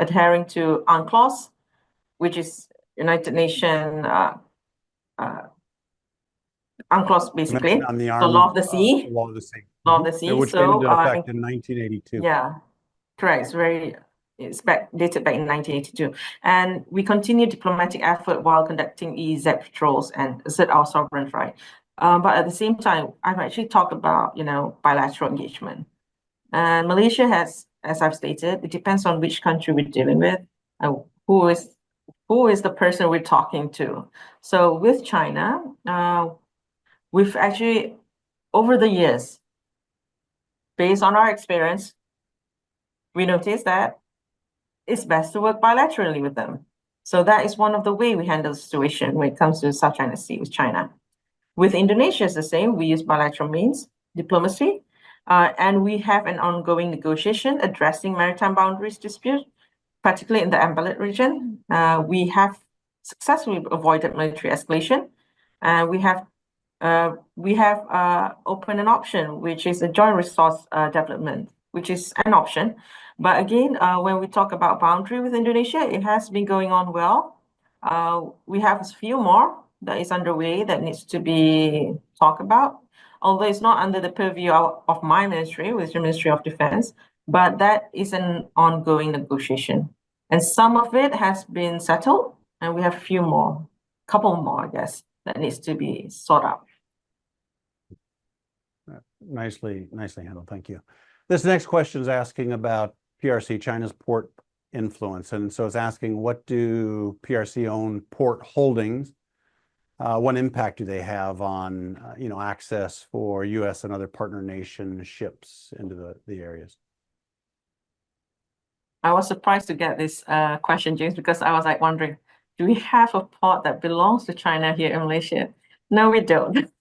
S2: UNCLOS, which is United Nations UNCLOS, basically.
S3: On the
S2: So law of the sea.
S3: Law of the sea.
S2: Law of the sea.
S3: Which came into effect in 1982.
S2: Yeah, correct. It's dated back in 1982. And we continue diplomatic effort while conducting EEZ patrols and assert our sovereign right. But at the same time, I've actually talked about, bilateral engagement. And Malaysia has, as I've stated, it depends on which country we're dealing with, who is the person we're talking to. So with China, we've actually, over the years, based on our experience, we noticed that it's best to work bilaterally with them. So that is one of the way we handle the situation when it comes to South China Sea with China. With Indonesia, it's the same. We use bilateral means, diplomacy, and we have an ongoing negotiation addressing maritime boundaries dispute, particularly in the Ambalat region. We have successfully avoided military escalation. We have opened an option, which is a joint resource development, which is an option. But again, when we talk about boundary with Indonesia, it has been going on well. We have a few more that is underway that needs to be talked about, although it's not under the purview of my ministry, which is the Ministry of Defense, but that is an ongoing negotiation. And some of it has been settled, and we have a few more, couple more, I guess, that needs to be sorted out.
S3: Nicely handled. Thank you. This next question is asking about PRC, China's port influence. And so it's asking, what do PRC own port holdings? What impact do they have on, access for U.S. and other partner nation ships into the areas?
S2: I was surprised to get this question, James, because I was like wondering, do we have a port that belongs to China here in Malaysia? No, we don't.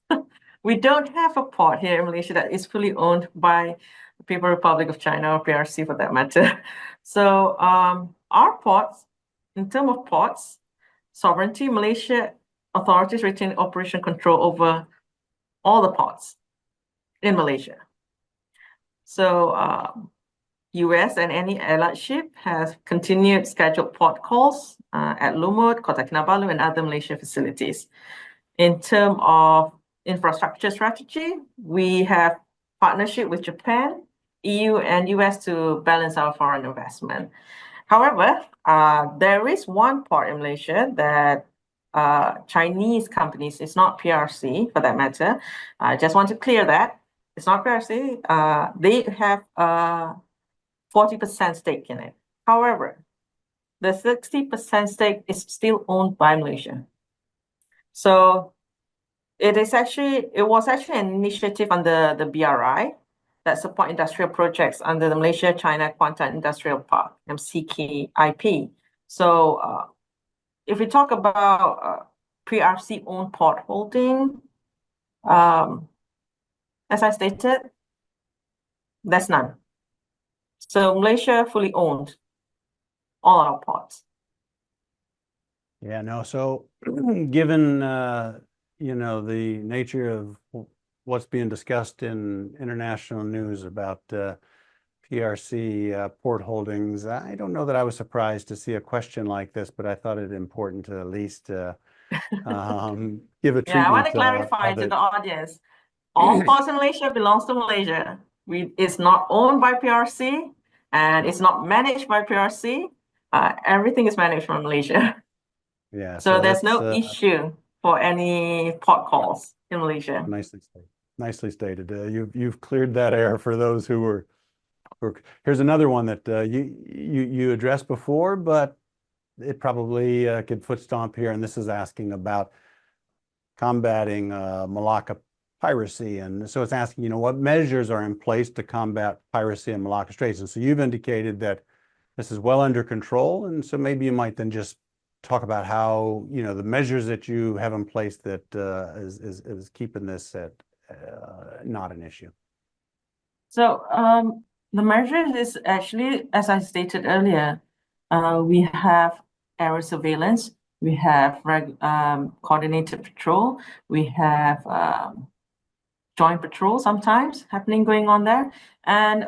S2: We don't have a port here in Malaysia that is fully owned by the People's Republic of China or PRC for that matter. So our ports, in terms of ports, sovereignty, Malaysia authorities retain operation control over all the ports in Malaysia. So US and any allied ship has continued scheduled port calls at Lumut, Kota Kinabalu, and other Malaysia facilities. In terms of infrastructure strategy, we have partnership with Japan, EU, and US to balance our foreign investment. However, there is one port in Malaysia that Chinese companies, it's not PRC for that matter. I just want to clear that. It's not PRC. They have 40% stake in it. However, the 60% stake is still owned by Malaysia. So it was actually an initiative under the BRI that support industrial projects under the Malaysia-China Kuantan Industrial Park, MCKIP. So if we talk about PRC-owned port holding, as I stated, there's none. So Malaysia fully owned all our ports.
S3: Yeah, no. So given the nature of what's being discussed in international news about PRC port holdings, I don't know that I was surprised to see a question like this, but I thought it important to at least give a treatment.
S2: Yeah, I want to clarify to the audience. All ports in Malaysia belongs to Malaysia. It's not owned by PRC and it's not managed by PRC. Everything is managed from Malaysia.
S3: Yeah.
S2: So there's no issue for any port calls in Malaysia.
S3: Nicely stated. You've cleared that air for those who were. Here's another one that you addressed before, but it probably could foot stomp here. And this is asking about combating Malacca piracy. And so it's asking, what measures are in place to combat piracy in Malacca Straits? And so you've indicated that this is well under control. And so maybe you might then just talk about how, the measures that you have in place that is keeping this at not an issue.
S2: So the measures is actually, as I stated earlier, we have aerial surveillance, we have coordinated patrol, we have joint patrol sometimes going on there, and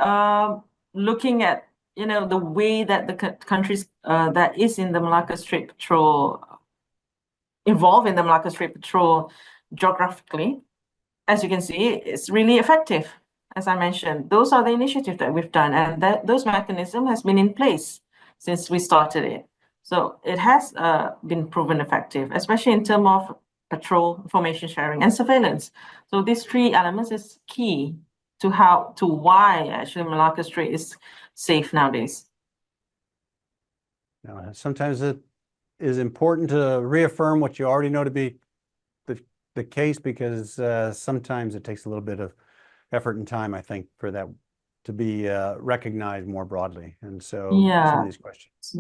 S2: looking at the way that the countries that is in the Malacca Strait Patrol involved in the Malacca Strait Patrol geographically. As you can see, it's really effective. As I mentioned, those are the initiatives that we've done, and those mechanisms has been in place since we started it. So it has been proven effective, especially in terms of patrol, information sharing, and surveillance. So these three elements is key to why actually Malacca Strait is safe nowadays.
S3: Now, sometimes it is important to reaffirm what you already know to be the case, because sometimes it takes a little bit of effort and time, I think, for that to be recognized more broadly. And so some of these questions.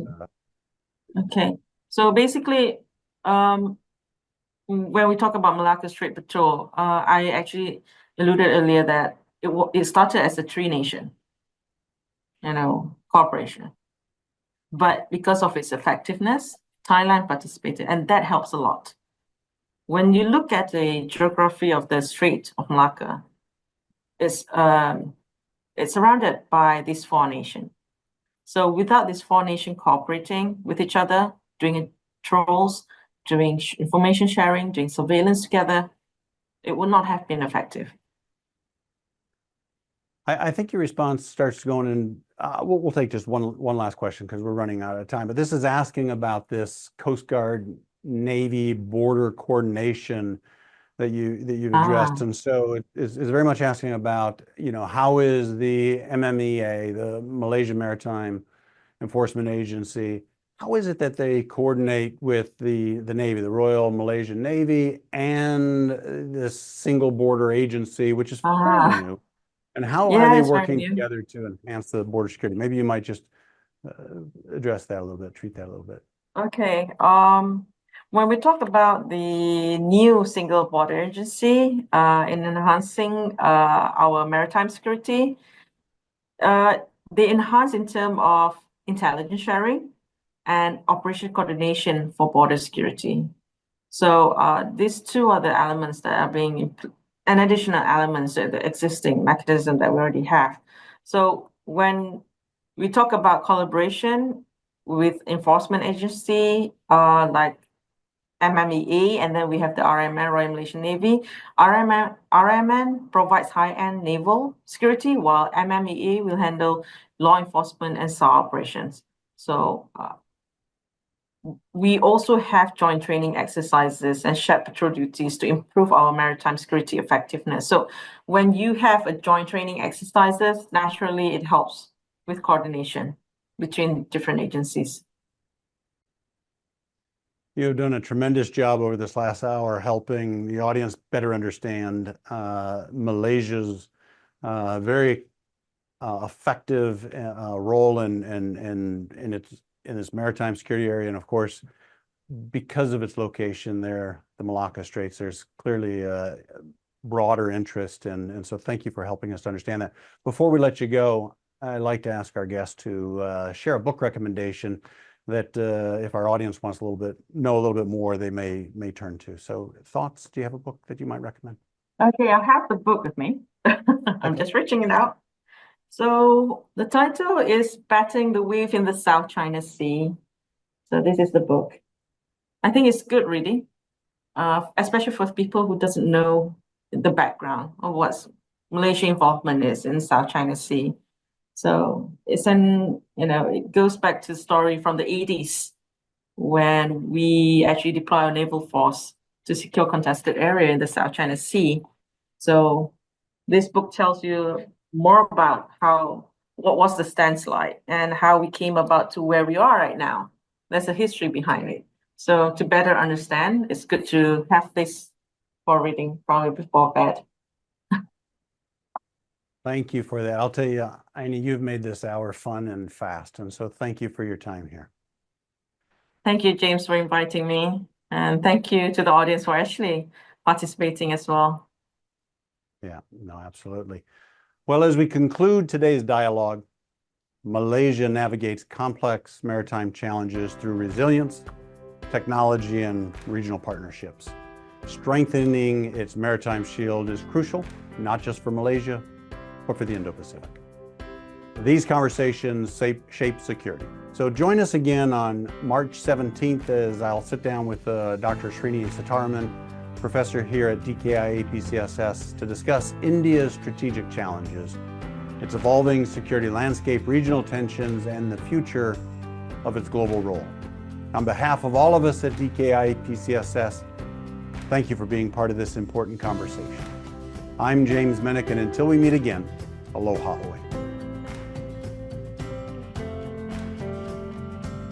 S2: Okay. So basically, when we talk about Malacca Strait Patrol, I actually alluded earlier that it started as a three-nation, cooperation. But because of its effectiveness, Thailand participated, and that helps a lot. When you look at the geography of the Strait of Malacca, it's surrounded by these four nations. So without these four nations cooperating with each other, doing patrols, doing information sharing, doing surveillance together, it would not have been effective.
S3: I think your response starts going in. We'll take just one last question because we're running out of time. But this is asking about this Coast Guard, Navy border coordination that you've addressed, and so it is very much asking about how is the MMEA, the Malaysian Maritime Enforcement Agency, how is it that they coordinate with the Navy, the Royal Malaysian Navy, and this single border agency, which is fairly new? And how are they working together to enhance the border security? Maybe you might just address that a little bit, treat that a little bit.
S2: Okay. When we talk about the new single border agency in enhancing our maritime security, they enhance in terms of intelligence sharing and operation coordination for border security. So these two are the elements that are being and additional elements of the existing mechanism that we already have. So when we talk about collaboration with enforcement agency like MMEA, and then we have the RMN, Royal Malaysian Navy. RMN provides high-end naval security, while MMEA will handle law enforcement and SAR operations. So we also have joint training exercises and shared patrol duties to improve our maritime security effectiveness. So when you have a joint training exercises, naturally it helps with coordination between different agencies.
S3: You've done a tremendous job over this last hour helping the audience better understand Malaysia's very effective role in its maritime security area, and of course, because of its location there, the Malacca Straits, there's clearly a broader interest, and so thank you for helping us to understand that. Before we let you go, I'd like to ask our guests to share a book recommendation that if our audience wants know a little bit more, they may turn to. So thoughts? Do you have a book that you might recommend?
S2: Okay, I have the book with me. I'm just reaching it out. So the title is Battling the Wave in the South China Sea. So this is the book. I think it's good reading, especially for people who doesn't know the background of what Malaysian involvement is in South China Sea. So it's it goes back to the story from the 80s when we actually deploy our naval force to secure contested area in the South China Sea. So this book tells you more about what was the stance like and how we came about to where we are right now. There's a history behind it. So to better understand, it's good to have this for reading probably before bed.
S3: Thank you for that. I'll tell you, Aini, you've made this hour fun and fast, and so thank you for your time here.
S2: Thank you, James, for inviting me, and thank you to the audience for actually participating as well.
S3: Yeah, no, absolutely. Well, as we conclude today's dialogue, Malaysia navigates complex maritime challenges through resilience, technology, and regional partnerships. Strengthening its maritime shield is crucial, not just for Malaysia, but for the Indo-Pacific. These conversations shape security. So join us again on March 17th as I'll sit down with Dr. Srini Sitaraman, professor here at DKI APCSS, to discuss India's strategic challenges, its evolving security landscape, regional tensions, and the future of its global role. On behalf of all of us at DKI APCSS, thank you for being part of this important conversation. I'm James Minnick, and until we meet again, aloha Hawaii.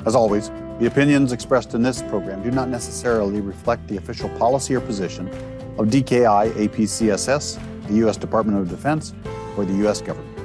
S1: As always, the opinions expressed in this program do not necessarily reflect the official policy or position of DKI APCSS, the U.S. Department of Defense, or the U.S. government.